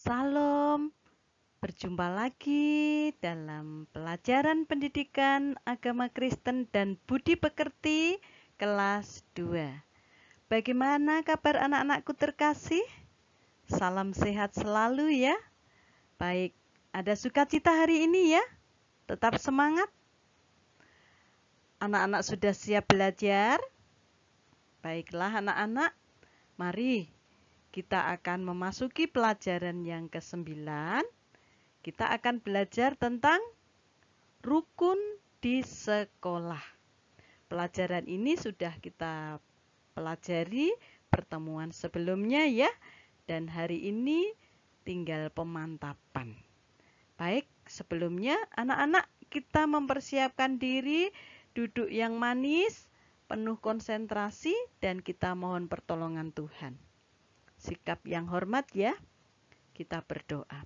Salam, berjumpa lagi dalam pelajaran pendidikan agama Kristen dan budi pekerti kelas 2. Bagaimana kabar anak-anakku terkasih? Salam sehat selalu ya. Baik, ada sukacita hari ini ya. Tetap semangat. Anak-anak sudah siap belajar? Baiklah anak-anak, mari kita akan memasuki pelajaran yang ke-9. Kita akan belajar tentang rukun di sekolah. Pelajaran ini sudah kita pelajari pertemuan sebelumnya ya. Dan hari ini tinggal pemantapan. Baik, sebelumnya anak-anak kita mempersiapkan diri, duduk yang manis, penuh konsentrasi, dan kita mohon pertolongan Tuhan. Sikap yang hormat ya. Kita berdoa.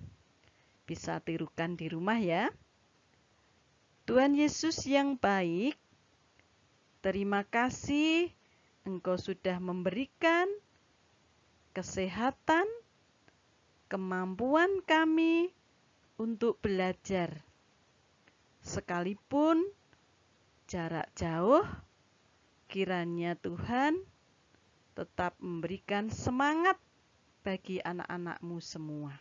Bisa tirukan di rumah ya. Tuhan Yesus yang baik, terima kasih Engkau sudah memberikan kesehatan, kemampuan kami untuk belajar. Sekalipun jarak jauh, kiranya Tuhan tetap memberikan semangat bagi anak-anak-Mu semua.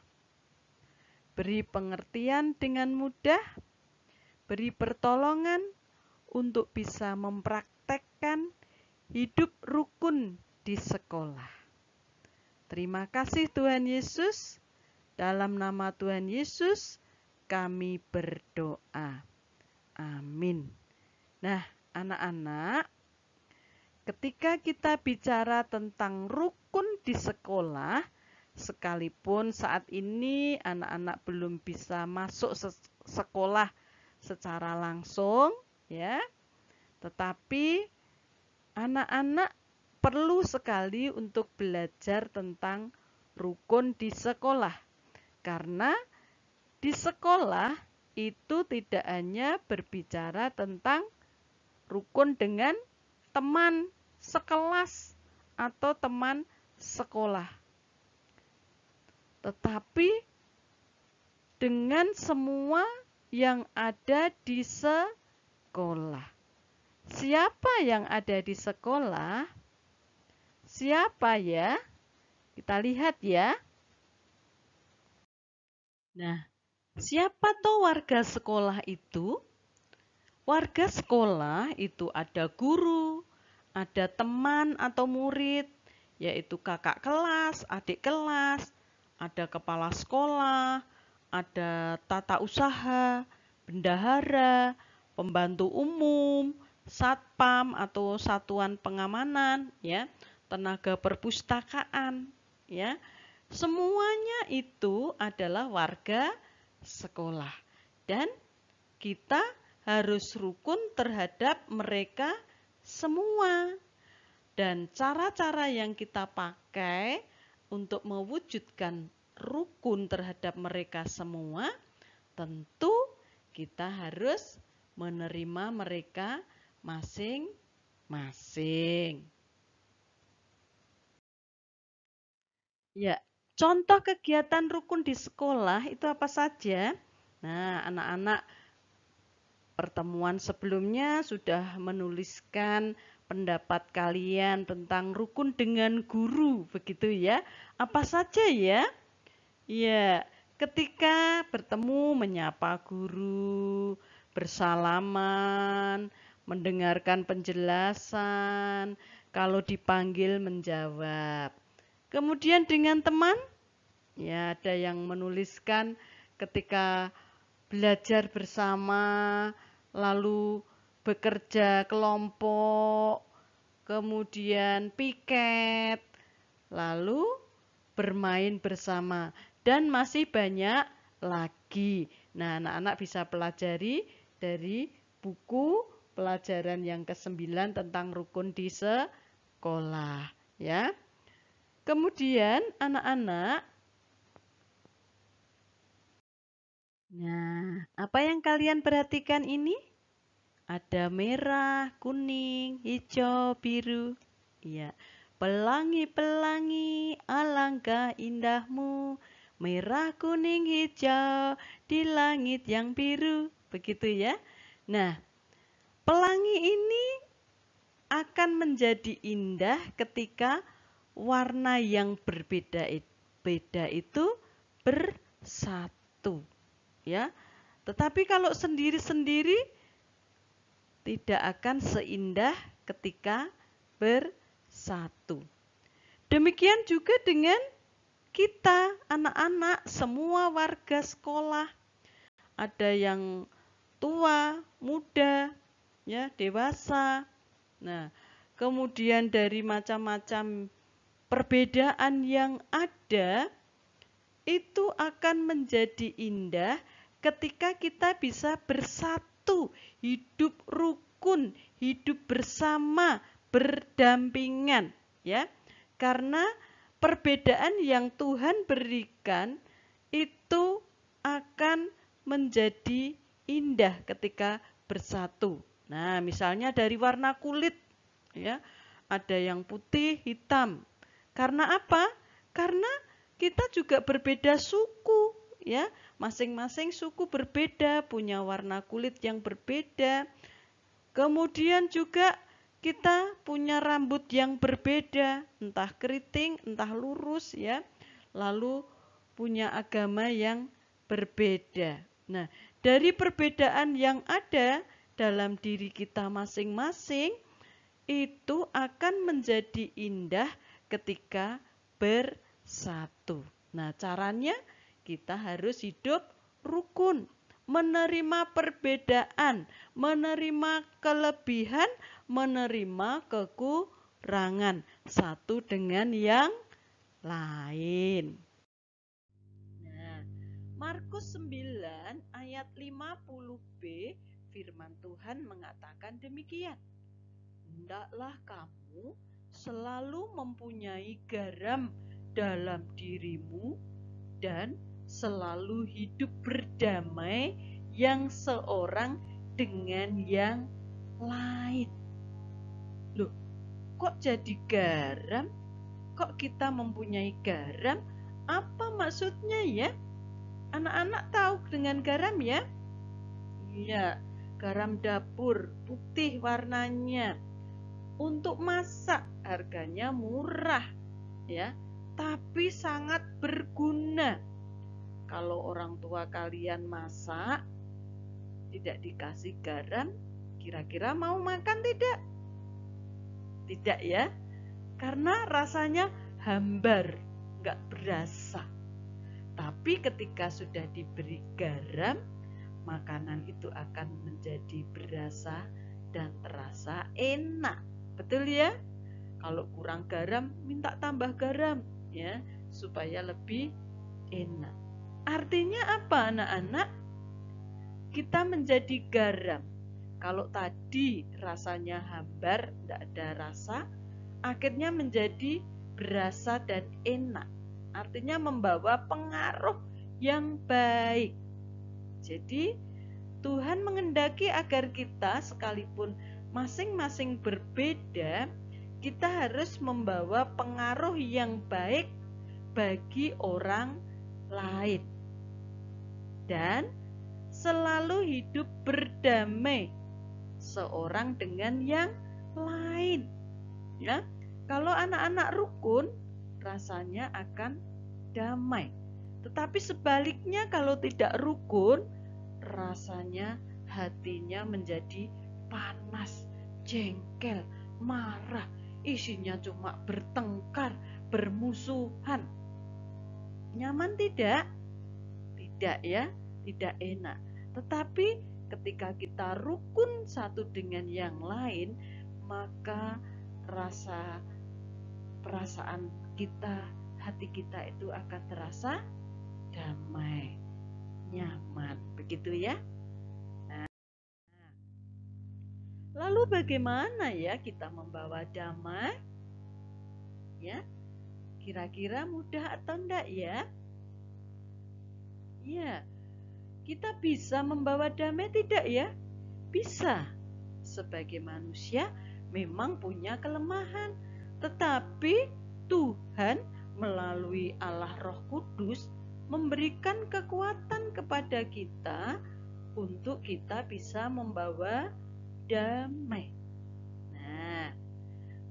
Beri pengertian dengan mudah, beri pertolongan untuk bisa mempraktekkan hidup rukun di sekolah. Terima kasih Tuhan Yesus. Dalam nama Tuhan Yesus kami berdoa. Amin. Nah, anak-anak, ketika kita bicara tentang rukun di sekolah, sekalipun saat ini anak-anak belum bisa masuk sekolah secara langsung, ya, tetapi anak-anak perlu sekali untuk belajar tentang rukun di sekolah, karena di sekolah itu tidak hanya berbicara tentang rukun dengan teman sekelas atau teman sekolah, tetapi dengan semua yang ada di sekolah. Siapa yang ada di sekolah? Siapa ya? Kita lihat ya. Nah, siapa tuh warga sekolah itu? Warga sekolah itu ada guru, ada teman atau murid, yaitu kakak kelas, adik kelas, ada kepala sekolah, ada tata usaha, bendahara, pembantu umum, satpam atau satuan pengamanan, ya, tenaga perpustakaan, ya. Semuanya itu adalah warga sekolah dan kita harus rukun terhadap mereka semua. Dan cara-cara yang kita pakai untuk mewujudkan rukun terhadap mereka semua, tentu kita harus menerima mereka masing-masing. Ya, contoh kegiatan rukun di sekolah itu apa saja? Nah, anak-anak pertemuan sebelumnya sudah menuliskan pendapat kalian tentang rukun dengan guru, begitu ya. Apa saja ya? Ya, ketika bertemu menyapa guru, bersalaman, mendengarkan penjelasan, kalau dipanggil menjawab. Kemudian dengan teman, ya ada yang menuliskan ketika belajar bersama, lalu bekerja kelompok, kemudian piket, lalu bermain bersama, dan masih banyak lagi. Nah, anak-anak bisa pelajari dari buku pelajaran yang ke-9 tentang rukun di sekolah, ya. Kemudian anak-anak, nah, apa yang kalian perhatikan ini? Ada merah, kuning, hijau, biru. Iya. Pelangi-pelangi, alangkah indahmu, merah, kuning, hijau di langit yang biru. Begitu ya. Nah, pelangi ini akan menjadi indah ketika warna yang berbeda itu bersatu, ya. Tetapi kalau sendiri-sendiri tidak akan seindah ketika bersatu. Demikian juga dengan kita, anak-anak, semua warga sekolah. Ada yang tua, muda, ya, dewasa. Nah, kemudian dari macam-macam perbedaan yang ada, itu akan menjadi indah ketika kita bisa bersatu, hidup rukun, hidup bersama, berdampingan, ya. Karena perbedaan yang Tuhan berikan itu akan menjadi indah ketika bersatu. Nah, misalnya dari warna kulit, ya. Ada yang putih, hitam. Karena apa? Karena kita juga berbeda suku, ya. Masing-masing suku berbeda, punya warna kulit yang berbeda. Kemudian juga kita punya rambut yang berbeda, entah keriting, entah lurus, ya. Lalu punya agama yang berbeda. Nah, dari perbedaan yang ada dalam diri kita masing-masing, itu akan menjadi indah ketika bersatu. Nah, caranya kita harus hidup rukun, menerima perbedaan, menerima kelebihan, menerima kekurangan satu dengan yang lain. Nah, Markus 9 ayat 50b, firman Tuhan mengatakan demikian. Hendaklah kamu selalu mempunyai garam dalam dirimu dan selalu hidup berdamai yang seorang dengan yang lain. Loh, kok jadi garam? Kok kita mempunyai garam? Apa maksudnya ya? Anak-anak tahu dengan garam ya? Iya, garam dapur, putih warnanya. Untuk masak harganya murah, ya, tapi sangat berguna. Kalau orang tua kalian masak tidak dikasih garam, kira-kira mau makan tidak? Tidak ya, karena rasanya hambar, nggak berasa. Tapi ketika sudah diberi garam, makanan itu akan menjadi berasa dan terasa enak. Betul ya? Kalau kurang garam, minta tambah garam ya, supaya lebih enak. Artinya apa anak-anak? Kita menjadi garam. Kalau tadi rasanya hambar, tidak ada rasa, akhirnya menjadi berasa dan enak. Artinya membawa pengaruh yang baik. Jadi Tuhan mengendaki agar kita sekalipun masing-masing berbeda, kita harus membawa pengaruh yang baik bagi orang lain. Dan selalu hidup berdamai seorang dengan yang lain. Ya, kalau anak-anak rukun, rasanya akan damai. Tetapi sebaliknya kalau tidak rukun, rasanya hatinya menjadi panas, jengkel, marah, isinya cuma bertengkar, bermusuhan. Nyaman tidak? Tidak ya, tidak enak. Tetapi ketika kita rukun satu dengan yang lain, maka perasaan kita, hati kita itu akan terasa damai, nyaman, begitu ya. Lalu bagaimana ya kita membawa damai? Ya, kira-kira mudah atau enggak ya? Ya, kita bisa membawa damai tidak ya? Bisa. Sebagai manusia memang punya kelemahan, tetapi Tuhan melalui Allah Roh Kudus memberikan kekuatan kepada kita untuk kita bisa membawa damai. Nah,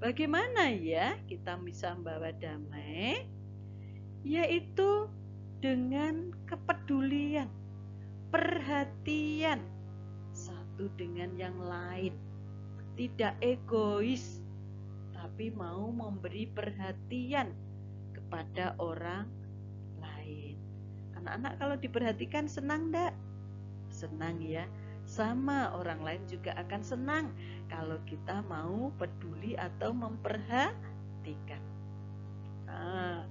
bagaimana ya kita bisa membawa damai? Yaitu dengan kepedulian, perhatian satu dengan yang lain. Tidak egois, tapi mau memberi perhatian kepada orang lain. Anak-anak kalau diperhatikan senang enggak? Senang ya. Sama orang lain juga akan senang kalau kita mau peduli atau memperhatikan. Nah,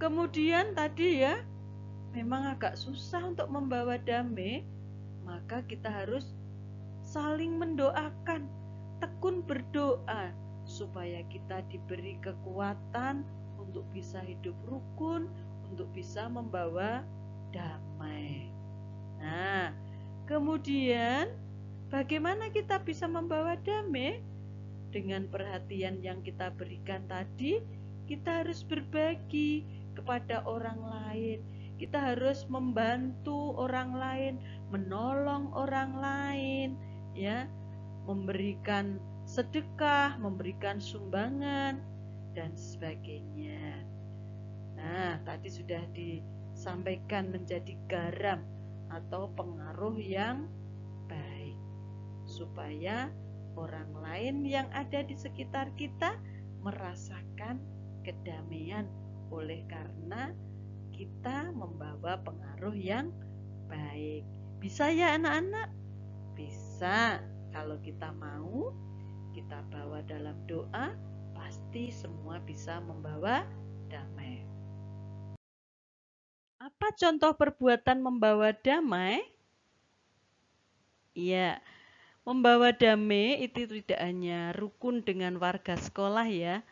kemudian tadi ya, memang agak susah untuk membawa damai, maka kita harus saling mendoakan, tekun berdoa supaya kita diberi kekuatan untuk bisa hidup rukun, untuk bisa membawa damai. Nah, kemudian bagaimana kita bisa membawa damai? Dengan perhatian yang kita berikan tadi, kita harus berbagi kepada orang lain. Kita harus membantu orang lain, menolong orang lain, ya, memberikan sedekah, memberikan sumbangan, dan sebagainya. Nah, tadi sudah disampaikan menjadi garam atau pengaruh yang baik, supaya orang lain yang ada di sekitar kita merasakan kedamaian oleh karena kita membawa pengaruh yang baik. Bisa ya anak-anak? Bisa. Kalau kita mau, kita bawa dalam doa, pasti semua bisa membawa damai. Apa contoh perbuatan membawa damai? Ya, membawa damai itu tidak hanya rukun dengan warga sekolah ya,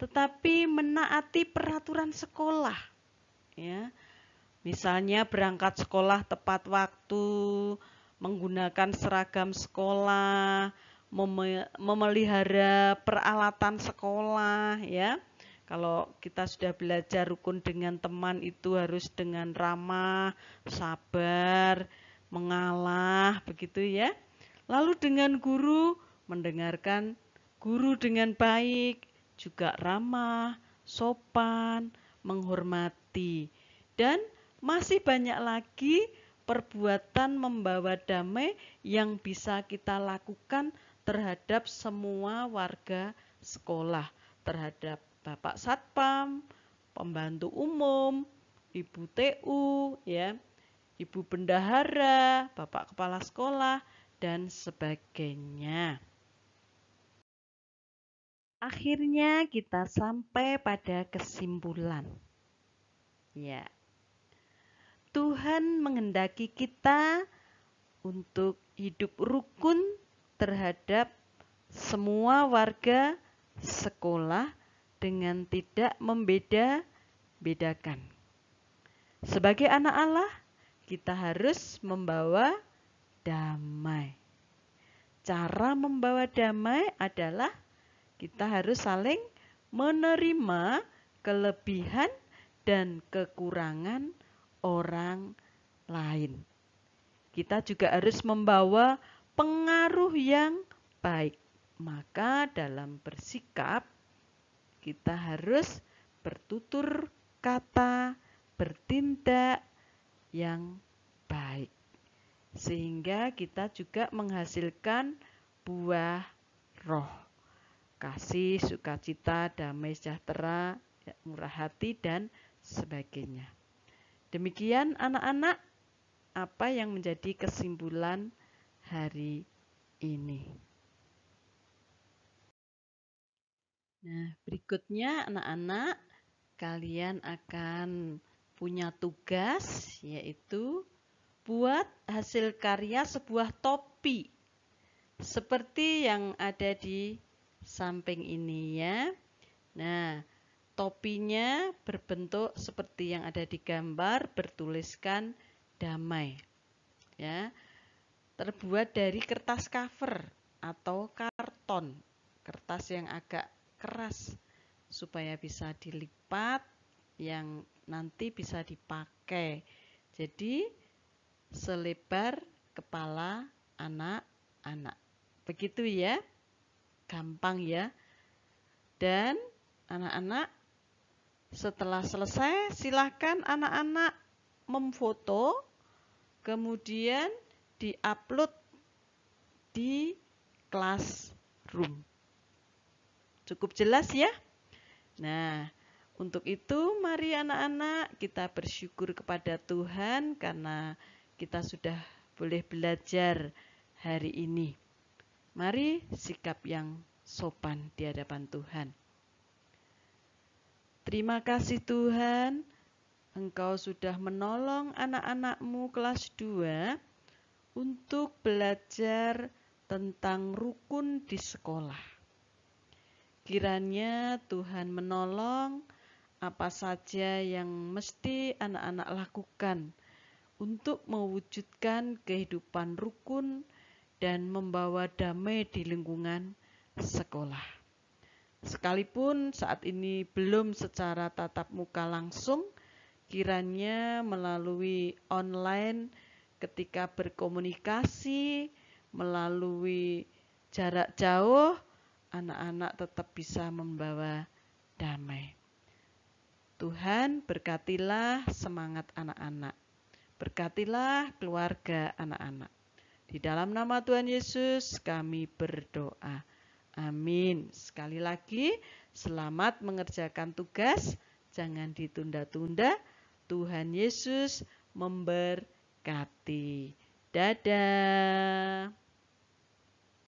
tetapi menaati peraturan sekolah. Ya, misalnya berangkat sekolah tepat waktu, menggunakan seragam sekolah, memelihara peralatan sekolah ya. Kalau kita sudah belajar rukun dengan teman itu harus dengan ramah, sabar, mengalah, begitu ya. Lalu dengan guru, mendengarkan guru dengan baik, juga ramah, sopan, menghormati. Dan masih banyak lagi perbuatan membawa damai yang bisa kita lakukan terhadap semua warga sekolah, terhadap Bapak Satpam, pembantu umum, Ibu TU, ya, Ibu Bendahara, Bapak Kepala Sekolah, dan sebagainya. Akhirnya kita sampai pada kesimpulan. Ya. Tuhan menghendaki kita untuk hidup rukun terhadap semua warga sekolah dengan tidak membeda-bedakan. Sebagai anak Allah, kita harus membawa damai. Cara membawa damai adalah kita harus saling menerima kelebihan dan kekurangan orang lain. Kita juga harus membawa pengaruh yang baik. Maka dalam bersikap, kita harus bertutur kata, bertindak yang baik. Sehingga kita juga menghasilkan buah roh. Kasih, sukacita, damai sejahtera, murah hati, dan sebagainya. Demikian anak-anak, apa yang menjadi kesimpulan hari ini. Nah, berikutnya anak-anak, kalian akan punya tugas, yaitu buat hasil karya sebuah topi. Seperti yang ada di samping ini ya. Nah, topinya berbentuk seperti yang ada di gambar, bertuliskan damai. Ya. Terbuat dari kertas cover atau karton. Kertas yang agak keras supaya bisa dilipat, yang nanti bisa dipakai pakai. Jadi selebar kepala anak-anak. Begitu ya. Gampang ya. Dan anak-anak setelah selesai silahkan anak-anak memfoto kemudian diupload di Classroom. Cukup jelas ya? Nah, untuk itu mari anak-anak kita bersyukur kepada Tuhan karena kita sudah boleh belajar hari ini. Mari sikap yang sopan di hadapan Tuhan. Terima kasih Tuhan, Engkau sudah menolong anak-anak-Mu kelas 2 untuk belajar tentang rukun di sekolah. Kiranya Tuhan menolong apa saja yang mesti anak-anak lakukan untuk mewujudkan kehidupan rukun dan membawa damai di lingkungan sekolah. Sekalipun saat ini belum secara tatap muka langsung, kiranya melalui online ketika berkomunikasi, melalui jarak jauh, anak-anak tetap bisa membawa damai. Tuhan berkatilah semangat anak-anak. Berkatilah keluarga anak-anak. Di dalam nama Tuhan Yesus kami berdoa. Amin. Sekali lagi, selamat mengerjakan tugas. Jangan ditunda-tunda. Tuhan Yesus memberkati. Dadah.